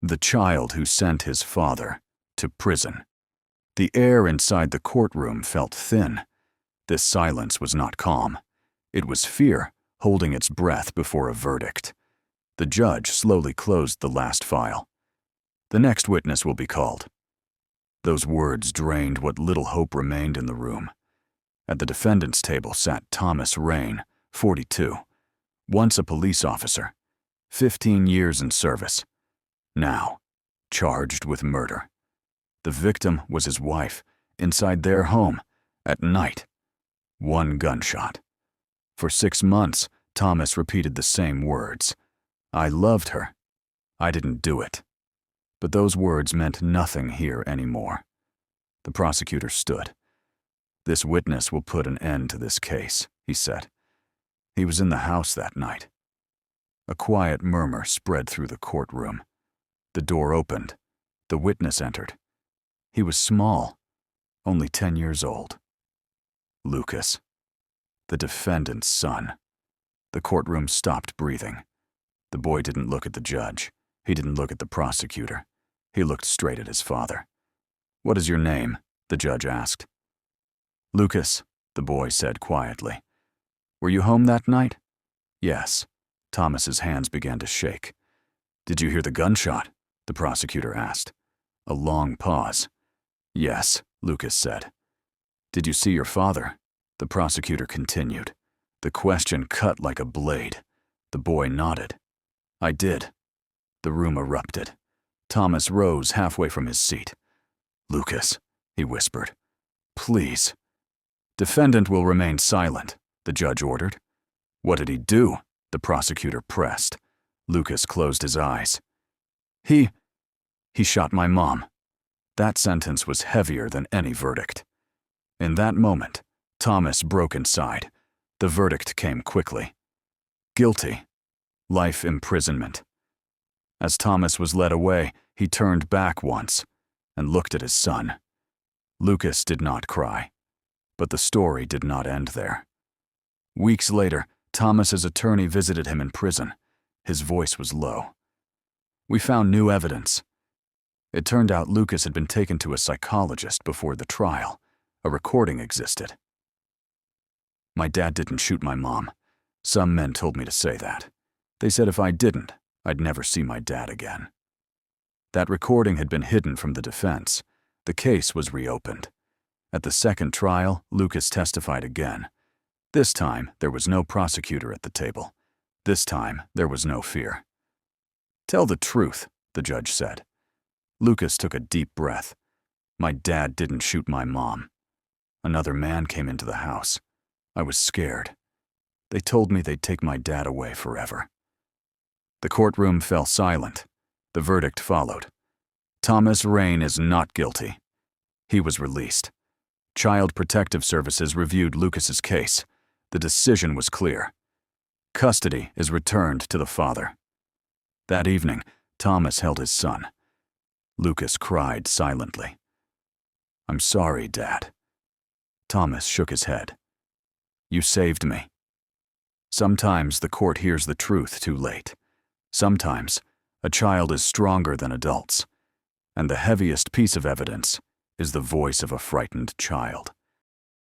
The child who sent his father to prison. The air inside the courtroom felt thin. This silence was not calm. It was fear holding its breath before a verdict. The judge slowly closed the last file. The next witness will be called. Those words drained what little hope remained in the room. At the defendant's table sat Thomas Rain, 42, once a police officer, 15 years in service, now charged with murder. The victim was his wife, inside their home, at night. One gunshot. For 6 months, Thomas repeated the same words. I loved her. I didn't do it. But those words meant nothing here anymore. The prosecutor stood. This witness will put an end to this case, he said. He was in the house that night. A quiet murmur spread through the courtroom. The door opened. The witness entered. He was small, only 10 years old. Lucas, the defendant's son. The courtroom stopped breathing. The boy didn't look at the judge. He didn't look at the prosecutor. He looked straight at his father. What is your name? The judge asked. Lucas, the boy said quietly. Were you home that night? Yes. Thomas's hands began to shake. Did you hear the gunshot? The prosecutor asked. A long pause. Yes, Lucas said. Did you see your father? The prosecutor continued. The question cut like a blade. The boy nodded. I did. The room erupted. Thomas rose halfway from his seat. Lucas, he whispered. Please. Defendant will remain silent, the judge ordered. What did he do? The prosecutor pressed. Lucas closed his eyes. He shot my mom. That sentence was heavier than any verdict. In that moment, Thomas broke inside. The verdict came quickly. Guilty. Life imprisonment. As Thomas was led away, he turned back once and looked at his son. Lucas did not cry, but the story did not end there. Weeks later, Thomas's attorney visited him in prison. His voice was low. We found new evidence. It turned out Lucas had been taken to a psychologist before the trial. A recording existed. My dad didn't shoot my mom. Some men told me to say that. They said if I didn't, I'd never see my dad again. That recording had been hidden from the defense. The case was reopened. At the second trial, Lucas testified again. This time, there was no prosecutor at the table. This time, there was no fear. Tell the truth, the judge said. Lucas took a deep breath. My dad didn't shoot my mom. Another man came into the house. I was scared. They told me they'd take my dad away forever. The courtroom fell silent. The verdict followed. Thomas Rain is not guilty. He was released. Child Protective Services reviewed Lucas's case. The decision was clear. Custody is returned to the father. That evening, Thomas held his son. Lucas cried silently. I'm sorry, Dad. Thomas shook his head. You saved me. Sometimes the court hears the truth too late. Sometimes a child is stronger than adults, and the heaviest piece of evidence is the voice of a frightened child.